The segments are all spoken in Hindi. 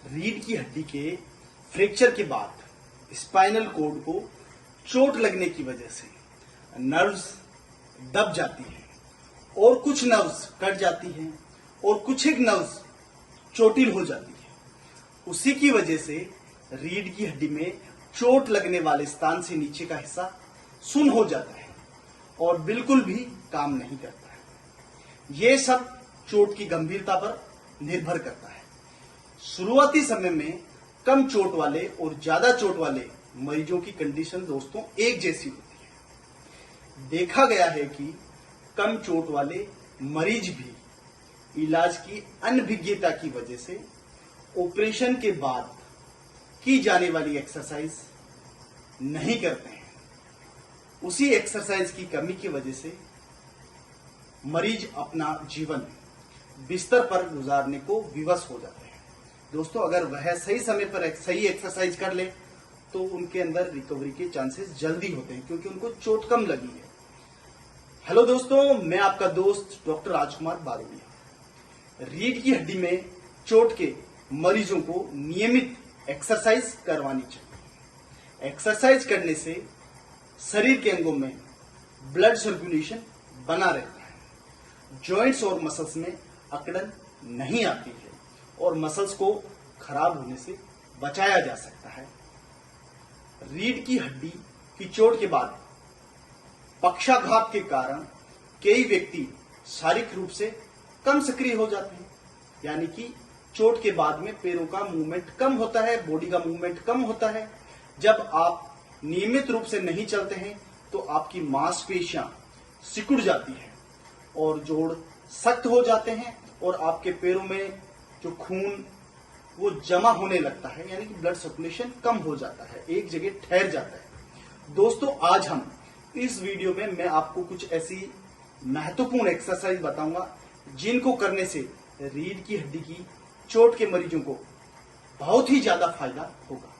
रीढ़ की हड्डी के फ्रैक्चर के बाद स्पाइनल कॉर्ड को चोट लगने की वजह से नर्व्स दब जाती हैं और कुछ नर्व्स कट जाती हैं और कुछ एक नर्व्स चोटिल हो जाती है। उसी की वजह से रीढ़ की हड्डी में चोट लगने वाले स्थान से नीचे का हिस्सा सुन्न हो जाता है और बिल्कुल भी काम नहीं करता है। यह सब चोट की गंभीरता पर निर्भर करता है। शुरुआती समय में कम चोट वाले और ज्यादा चोट वाले मरीजों की कंडीशन दोस्तों एक जैसी होती है। देखा गया है कि कम चोट वाले मरीज भी इलाज की अनभिज्ञता की वजह से ऑपरेशन के बाद की जाने वाली एक्सरसाइज नहीं करते हैं। उसी एक्सरसाइज की कमी की वजह से मरीज अपना जीवन बिस्तर पर गुजारने को विवश हो जाते हैं। दोस्तों, अगर वह सही समय पर सही एक्सरसाइज कर ले तो उनके अंदर रिकवरी के चांसेस जल्दी होते हैं क्योंकि उनको चोट कम लगी है। हेलो दोस्तों, मैं आपका दोस्त डॉक्टर राजकुमार बारोलिया। रीढ़ की हड्डी में चोट के मरीजों को नियमित एक्सरसाइज करवानी चाहिए। एक्सरसाइज करने से शरीर के अंगों में ब्लड सर्कुलेशन बना रहता है, जॉइंट्स और मसल्स में अकड़न नहीं आती है और मसल्स को खराब होने से बचाया जा सकता है। रीढ़ की हड्डी की चोट के बाद पक्षाघात के कारण कई व्यक्ति शारीरिक रूप से कम सक्रिय हो जाते हैं, यानी कि चोट के बाद में पैरों का मूवमेंट कम होता है, बॉडी का मूवमेंट कम होता है। जब आप नियमित रूप से नहीं चलते हैं तो आपकी मांसपेशियां सिकुड़ जाती है और जोड़ सख्त हो जाते हैं और आपके पैरों में जो खून वो जमा होने लगता है, यानी कि ब्लड सर्कुलेशन कम हो जाता है, एक जगह ठहर जाता है। दोस्तों, आज हम इस वीडियो में मैं आपको कुछ ऐसी महत्वपूर्ण एक्सरसाइज बताऊंगा जिनको करने से रीढ़ की हड्डी की चोट के मरीजों को बहुत ही ज्यादा फायदा होगा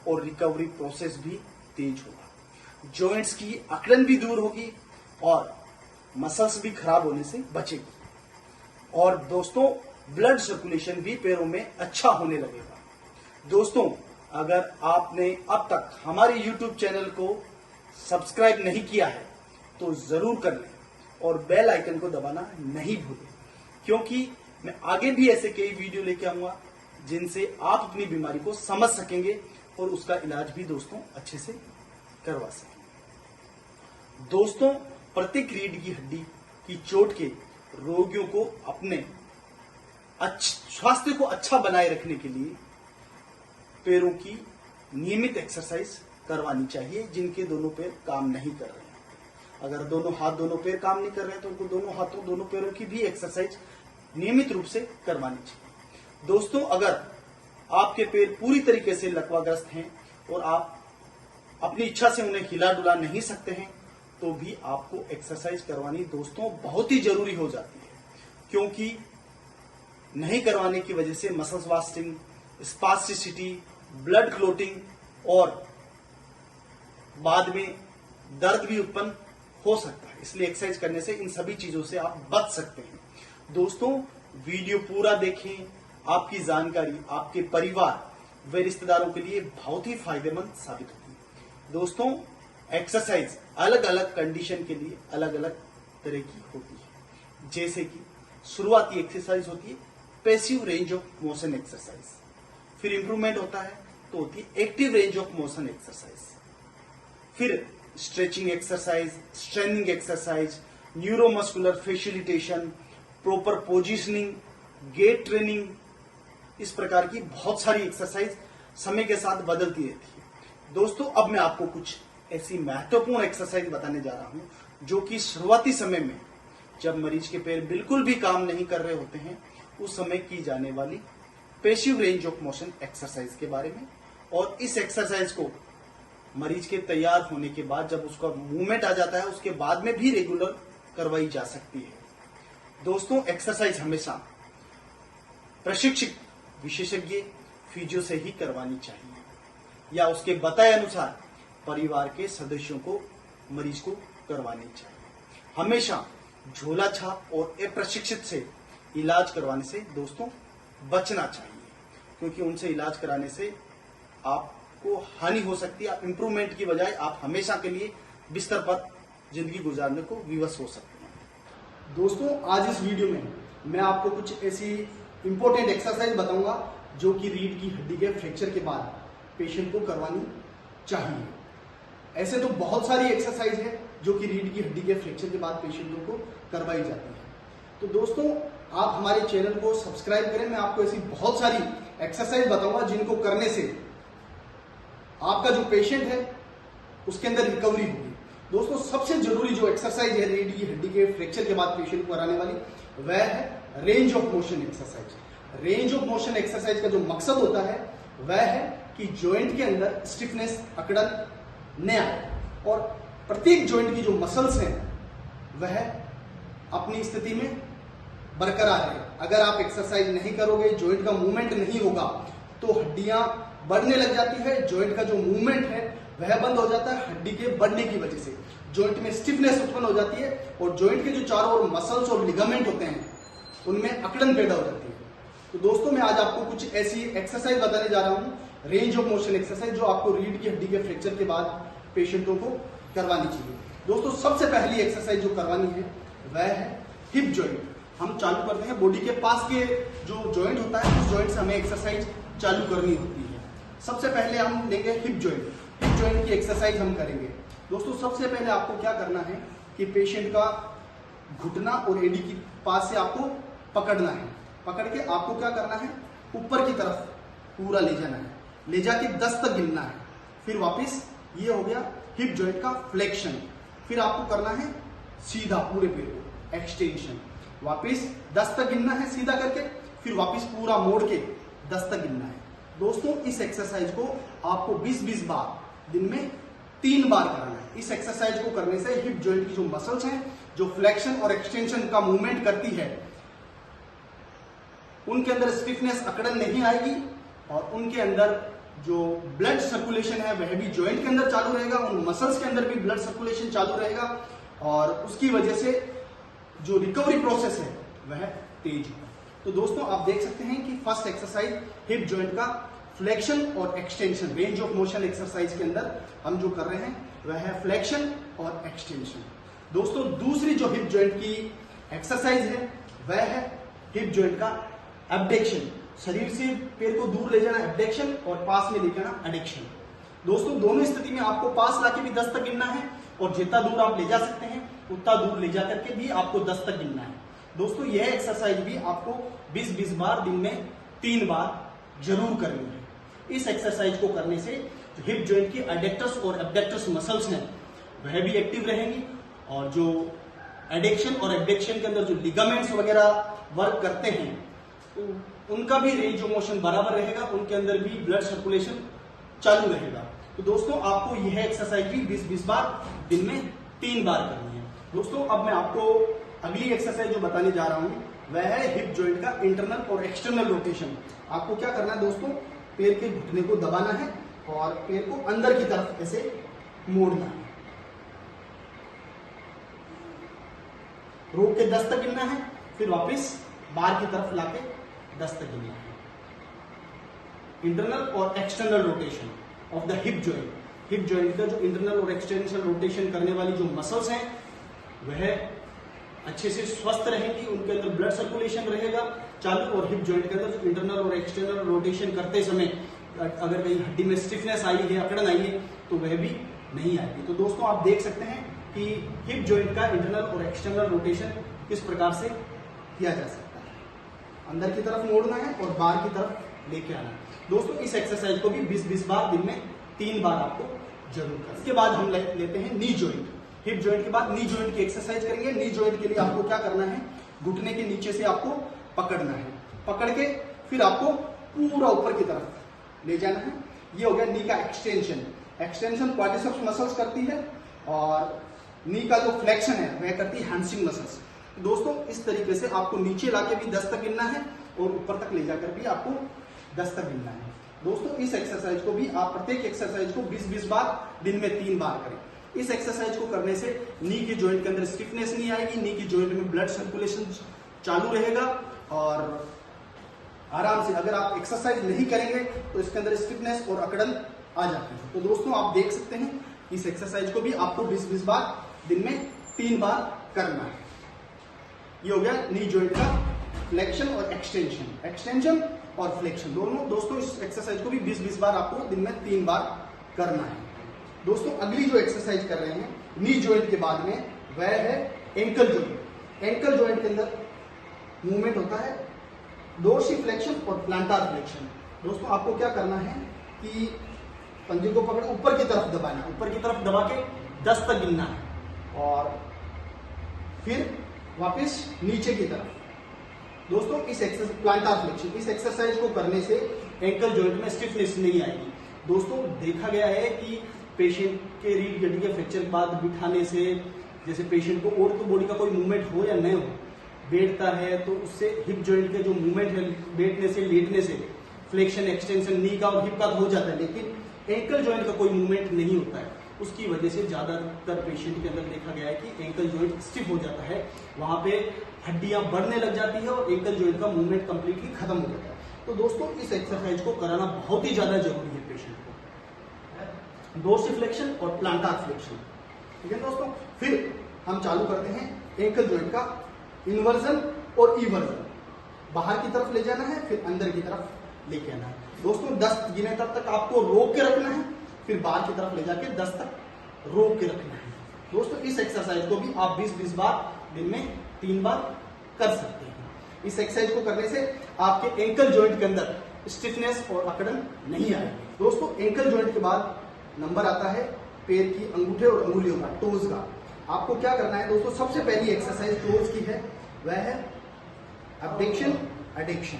और रिकवरी प्रोसेस भी तेज होगा। जॉइंट्स की अकड़न भी दूर होगी और मसल्स भी खराब होने से बचेगी और दोस्तों ब्लड सर्कुलेशन भी पैरों में अच्छा होने लगेगा। दोस्तों, अगर आपने अब तक हमारे YouTube चैनल को सब्सक्राइब नहीं किया है तो जरूर कर लें और बेल आइकन को दबाना नहीं भूलें, क्योंकि मैं आगे भी ऐसे कई वीडियो लेके आऊंगा जिनसे आप अपनी बीमारी को समझ सकेंगे और उसका इलाज भी दोस्तों अच्छे से करवा सकेंगे। दोस्तों, प्रत्येक रीढ़ की हड्डी की चोट के रोगियों को अपने स्वास्थ्य को अच्छा बनाए रखने के लिए पैरों की नियमित एक्सरसाइज करवानी चाहिए जिनके दोनों पैर काम नहीं कर रहे हैं। अगर दोनों हाथ दोनों पैर काम नहीं कर रहे हैं तो उनको दोनों हाथों दोनों पैरों की भी एक्सरसाइज नियमित रूप से करवानी चाहिए। दोस्तों, अगर आपके पैर पूरी तरीके से लकवाग्रस्त हैं और आप अपनी इच्छा से उन्हें हिला डुला नहीं सकते हैं तो भी आपको एक्सरसाइज करवानी दोस्तों बहुत ही जरूरी हो जाती है, क्योंकि नहीं करवाने की वजह से muscles wasting, spasticity, blood clotting और बाद में दर्द भी उत्पन्न हो सकता है। इसलिए एक्सरसाइज करने से इन सभी चीजों से आप बच सकते हैं। दोस्तों, वीडियो पूरा देखें, आपकी जानकारी आपके परिवार व रिश्तेदारों के लिए बहुत ही फायदेमंद साबित होगी। दोस्तों, एक्सरसाइज अलग अलग कंडीशन के लिए अलग अलग तरह की होती है। जैसे कि शुरुआती एक्सरसाइज होती है passive range of motion exercise, फिर इंप्रूवमेंट होता है तो होती है active range of motion exercise, फिर stretching exercise, straining exercise, neuromuscular facilitation, proper positioning, gait training, इस प्रकार की बहुत सारी एक्सरसाइज समय के साथ बदलती रहती है। दोस्तों, अब मैं आपको कुछ ऐसी महत्वपूर्ण एक्सरसाइज बताने जा रहा हूं जो कि शुरुआती समय में जब मरीज के पैर बिल्कुल भी काम नहीं कर रहे होते हैं उस समय की जाने वाली passive range of motion exercise के बारे में, और इस एक्सरसाइज को मरीज के तैयार होने के बाद जब उसका मूवमेंट आ जाता है उसके बाद में भी रेगुलर करवाई जा सकती है। दोस्तों, एक्सरसाइज हमेशा प्रशिक्षित विशेषज्ञ फिजियो से ही करवानी चाहिए या उसके बताए अनुसार परिवार के सदस्यों को मरीज को करवानी चाहिए। हमेशा झोला छाप और अप्रशिक्षित से इलाज करवाने से दोस्तों बचना चाहिए। क्योंकि उनसे इलाज कराने से आपको हानि हो सकती है। आप इम्प्रूवमेंट की बजाय आप हमेशा के लिए बिस्तर पर जिंदगी गुजारने को विवश हो सकते हैं। दोस्तों, आज इस वीडियो में मैं आपको कुछ ऐसी इंपॉर्टेंट एक्सरसाइज बताऊंगा जो कि रीढ़ की हड्डी के फ्रैक्चर के बाद पेशेंट को करवानी चाहिए। ऐसे तो बहुत सारी एक्सरसाइज है जो कि रीढ़ की हड्डी के फ्रैक्चर के बाद पेशेंटों को करवाई जाती है। तो दोस्तों, आप हमारे चैनल को सब्सक्राइब करें। मैं आपको ऐसी बहुत सारी एक्सरसाइज बताऊंगा जिनको करने से आपका जो पेशेंट है उसके अंदर रिकवरी होगी। दोस्तों, सबसे जरूरी जो एक्सरसाइज है रीढ़ की हड्डी के फ्रैक्चर के बाद पेशेंट को कराने वाली, वह है range of motion exercise. Range of motion exercise का जो मकसद होता है वह है कि जॉइंट के अंदर स्टिफनेस, अकड़न न आए और प्रत्येक जॉइंट की जो मसल्स हैं वह अपनी स्थिति में बरकरार है। अगर आप एक्सरसाइज नहीं करोगे, जॉइंट का मूवमेंट नहीं होगा, तो हड्डियां बढ़ने लग जाती है। जॉइंट का जो मूवमेंट है वह बंद हो जाता है हड्डी के बढ़ने की वजह से। जॉइंट में स्टिफनेस उत्पन्न हो जाती है और जॉइंट के जो चारों ओर मसल्स और लिगामेंट होते हैं उनमें अकड़न पैदा हो जाती है। तो दोस्तों, मैं आज आपको कुछ ऐसी एक्सरसाइज बताने जा रहा हूं, रेंज ऑफ मोशन एक्सरसाइज, जो आपको रीढ़ की हड्डी के फ्रैक्चर के बाद पेशेंटों को करवानी चाहिए। दोस्तों, सबसे पहली एक्सरसाइज जो करवानी है वह है हिप जॉइंट। हम चालू करते हैं बॉडी के पास के जो जॉइंट होता है, उस जॉइंट से हमें एक्सरसाइज चालू करनी होती है। सबसे पहले हम लेंगे हिप जॉइंट। हिप जॉइंट की एक्सरसाइज हम करेंगे। दोस्तों, सबसे पहले आपको क्या करना है कि पेशेंट का घुटना और एडी के पास से आपको पकड़ना है। पकड़ के आपको क्या करना है, ऊपर की तरफ पूरा ले जाना है, ले जाके 10 तक गिनना है। फिर वापस, ये हो गया हिप जॉइंट का फ्लेक्शन। फिर आपको करना है सीधा पूरे पैर को एक्सटेंशन। वापस 10 तक गिनना है सीधा करके, फिर वापस पूरा मोड़ के 10 तक गिनना है। दोस्तों, इस एक्सरसाइज को आपको 20-20 बार दिन में 3 बार करना है। इस एक्सरसाइज को करने से हिप जॉइंट की जो मसल्स हैं, जो फ्लेक्शन और एक्सटेंशन का मूवमेंट करती है, उनके अंदर स्टिफनेस, अकड़न नहीं आएगी और उनके अंदर जो ब्लड सर्कुलेशन है वह भी जॉइंट के अंदर चालू रहेगा, उन मसल्स के अंदर भी ब्लड सर्कुलेशन चालू रहेगा और उसकी वजह से जो रिकवरी प्रोसेस है वह तेज होगा। तो दोस्तों, आप देख सकते हैं कि फर्स्ट एक्सरसाइज हिप जॉइंट का फ्लेक्शन और extension, range of motion exercise के अंदर हम जो कर रहे हैं वह है फ्लेक्शन और एक्सटेंशन। दोस्तों, दूसरी जो हिप जॉइंट की एक्सरसाइज है वह है हिप जॉइंट का एब्डक्शन। शरीर से पैर को दूर ले जाना एब्डक्शन और पास में लेके आना एडक्शन। दोस्तों, दोनों स्थिति में आपको पास लाके भी 10 तक गिनना है और जितना दूर आप ले जा सकते हैं उतना दूर ले जा करके भी आपको 10 तक गिनना है। दोस्तों, यह एक्सरसाइज भी आपको 20-20 बार दिन में 3 बार जरूर करनी है। इस एक्सरसाइज को करने से हिप जॉइंट की एडक्टर्स और एब्डक्टर्स मसल्स हैं वह भी एक्टिव रहेंगी और जो एडक्शन और एब्डक्शन के अंदर जो लिगामेंट्स वगैरह वर्क करते हैं तो उनका भी रेंज ऑफ मोशन बराबर रहेगा, उनके अंदर भी ब्लड सर्कुलेशन चालू रहेगा। तो दोस्तों, आपको यह एक्सरसाइज भी 20-20 बार दिन में 3 बार करनी है। दोस्तों, अब मैं आपको अगली एक्सरसाइज जो बताने जा रहा हूं वह है हिप जॉइंट का इंटरनल और एक्सटर्नल रोटेशन। आपको क्या करना है दोस्तों, पैर के घुटने को दबाना है और पैर को अंदर की तरफ ऐसे मोड़ना है, रोक के 10 तक गिनना है, फिर वापस बाहर की तरफ लाके 10 तक गिनना है। इंटरनल और external rotation of the hip joint. Hip joint का जो इंटरनल और एक्सटर्नल रोटेशन करने वाली जो मसल्स हैं वह अच्छे से स्वस्थ रहेंगी, उनके अंदर ब्लड सर्कुलेशन रहेगा चालू और हिप जॉइंट के अंदर जो इंटरनल और एक्सटर्नल रोटेशन करते समय अगर कहीं हड्डी में स्टिफनेस आई है, अकड़न आई है, तो वह भी नहीं आएगी। तो दोस्तों, आप देख सकते हैं कि हिप जॉइंट का इंटरनल और एक्सटर्नल रोटेशन किस प्रकार से किया जा सकता है। अंदर की तरफ मोड़ना है और बाहर की तरफ लेके आना है। दोस्तों, इस एक्सरसाइज को भी 20-20 बार दिन में 3 बार आपको जरूर करना है। इसके बाद हम लेते हैं नी जॉइंट। हिप जॉइंट के बाद नी जॉइंट की एक्सरसाइज करेंगे। नी जॉइंट के लिए आपको क्या करना है, घुटने के नीचे से आपको पकड़ना है, पकड़ के फिर आपको पूरा ऊपर की तरफ ले जाना है। ये हो गया नी का एक्सटेंशन। एक्सटेंशन क्वाड्रिसेप्स मसल्स करती है और नी का जो फ्लेक्शन है वह करती है हैमस्ट्रिंग मसल्स। दोस्तों, इस तरीके से आपको नीचे लाके भी 10 तक गिनना है और ऊपर तक ले जाकर भी आपको 10 तक गिनना है। दोस्तों, इस एक्सरसाइज को भी आप प्रत्येक एक्सरसाइज को 20-20 बार दिन में 3 बार करें। इस एक्सरसाइज को करने से नी के जॉइंट के अंदर स्टिफनेस नहीं आएगी, नी की जॉइंट में ब्लड सर्कुलेशन चालू रहेगा और आराम से। अगर आप एक्सरसाइज नहीं करेंगे तो इसके अंदर स्टिफनेस और अकड़न आ जाती है। तो दोस्तों आप देख सकते हैं इस एक्सरसाइज को भी आपको 20-20 बार दिन में 3 बार करना है। ये हो गया नी जॉइंट का फ्लेक्शन और एक्सटेंशन, एक्सटेंशन और फ्लेक्शन दोनों। दोस्तों इस एक्सरसाइज को भी 20-20 बार आपको दिन में 3 बार करना है। दोस्तों अगली जो एक्सरसाइज कर रहे हैं नी जॉइंट के बाद में, वह है एंकल जॉइंट। एंकल जॉइंट के अंदर मूवमेंट होता है डोर्सिफ्लेक्शन और प्लांटार फ्लेक्शन। दोस्तों आपको क्या करना है कि पंजे को पकड़ ऊपर की तरफ दबाना, ऊपर की तरफ दबा के 10 तक गिनना है और फिर वापस नीचे की तरफ। दोस्तों इस एक्सरसाइज प्लांटार फ्लेक्शन, इस एक्सरसाइज को करने से एंकल जॉइंट में स्टिफनेस नहीं आएगी। दोस्तों देखा गया है कि पेशेंट के रीढ़ की हड्डी के फ्रैक्चर के बाद बिठाने से, जैसे पेशेंट को और तो बॉडी का कोई मूवमेंट हो या नहीं हो, बैठता है तो उससे हिप जॉइंट के जो मूवमेंट है बैठने से लेटने से फ्लेक्शन एक्सटेंशन नी का और हिप का हो जाता है, लेकिन एंकल जॉइंट का कोई मूवमेंट नहीं होता है। उसकी वजह से ज्यादातर पेशेंट के अंदर देखा गया है कि एंकल जॉइंट स्टिफ हो जाता है, वहां पे हड्डियां बढ़ने लग जाती है और एंकल जॉइंट का मूवमेंट कंप्लीटली खत्म हो जाता है। तो दोस्तों इस एक्सरसाइज को कराना बहुत ही ज्यादा जरूरी है पेशेंट को, डोर्सिफ्लेक्शन और प्लांटार फ्लेक्शन। ठीक है दोस्तों, फिर हम चालू करते हैं एंकल जॉइंट का इन्वर्जन और इवर्जन। बाहर की तरफ ले जाना है, फिर अंदर की तरफ लेके आना है। दोस्तों 10 गिने तक आपको रोक के रखना है, फिर बाहर की तरफ ले जाके 10 तक रोक के रखना है। दोस्तों इस एक्सरसाइज को भी आप 20-20 बार दिन में 3 बार कर सकते हैं। इस एक्सरसाइज को करने से आपके एंकल जॉइंट के अंदर स्टिफनेस और अकड़न नहीं आएगी। दोस्तों एंकल जॉइंट के बाद नंबर आता है पैर की अंगूठे और अंगुलियों का, टोज का। आपको क्या करना है दोस्तों, सबसे पहली एक्सरसाइज टोज की है, वह है अबडक्शन एडक्शन।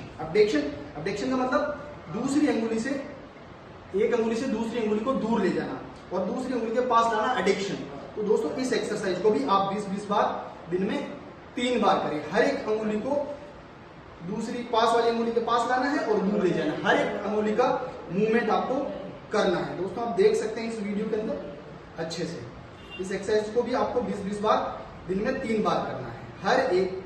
अबडक्शन का मतलब दूसरी अंगुली से, एक अंगुली से दूसरी अंगुली को दूर ले जाना और दूसरी अंगुली के पास लाना, एडक्शन। तो दोस्तों इस एक्सरसाइज को भी आप 20-20 बार दिन में 3 बार करें। हर एक अंगुली को दूसरी पास वाली अंगुली के पास लाना है और दूर ले जाना है। हर एक अंगुली का मूवमेंट आपको करना है। दोस्तों आप देख सकते हैं इस वीडियो के अंदर अच्छे से। इस एक्सरसाइज को भी आपको 20-20 बार दिन में 3 बार करना है। हर एक,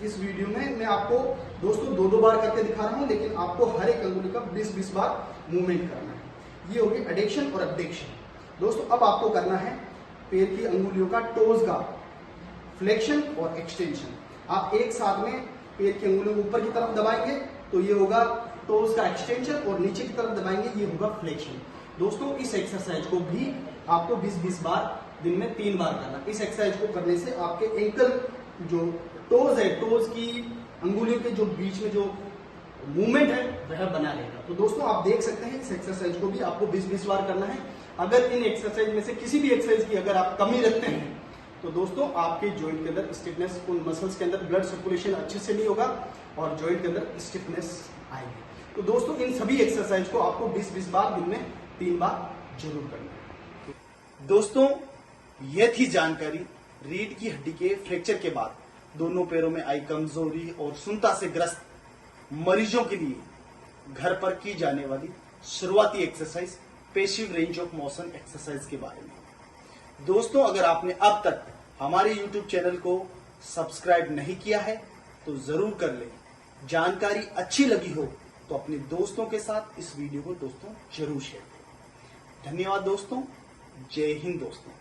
इस वीडियो में मैं आपको दोस्तों 2-2 बार करके दिखा रहा हूं, लेकिन आपको हर एक अंगुली का 20-20 बार मूवमेंट करना है। ये होगी एडक्शन और अबडक्शन। दोस्तों अब आपको करना है पैर की अंगुलियों का, टोज का फ्लेक्शन और एक्सटेंशन। आप एक साथ में पैर की अंगुलियों को ऊपर की तरफ दबाएंगे तो ये होगा टोज का एक्सटेंशन और नीचे की तरफ दबाएंगे ये होगा फ्लेक्शन। दोस्तों इस एक्सरसाइज को भी आपको 20-20 बार दिन में 3 बार करना। इस एक्सरसाइज को करने से आपके एंकल जो टोज है, टोज की अंगुलियों के जो बीच में जो मूवमेंट है वह बना रहेगा। तो दोस्तों आप देख सकते हैं इस एक्सरसाइज को भी आपको 20-20 बार करना है। अगर इन एक्सरसाइज में से किसी भी एक्सरसाइज की अगर आप कमी रखते हैं तो दोस्तों आपके जॉइंट के अंदर स्टिफनेस, उन मसल्स के अंदर ब्लड सर्कुलेशन अच्छे से नहीं होगा और जॉइंट के अंदर स्टिफनेस आएगी। तो दोस्तों इन सभी एक्सरसाइज को आपको 20-20 बार दिन में 3 बार जरूर करना है। दोस्तों यह थी जानकारी रीढ़ की हड्डी के फ्रैक्चर के बाद दोनों पैरों में आई कमजोरी और सुन्नता से ग्रस्त मरीजों के लिए घर पर की जाने वाली शुरुआती exercise passive range of motion exercise के बारे में। दोस्तों अगर आपने अब तक हमारे YouTube चैनल को सब्सक्राइब नहीं किया है तो जरूर कर लें। जानकारी अच्छी लगी हो तो अपने दोस्तों के साथ इस वीडियो को दोस्तों जरूर शेयर करें। धन्यवाद दोस्तों, जय हिंद दोस्तों।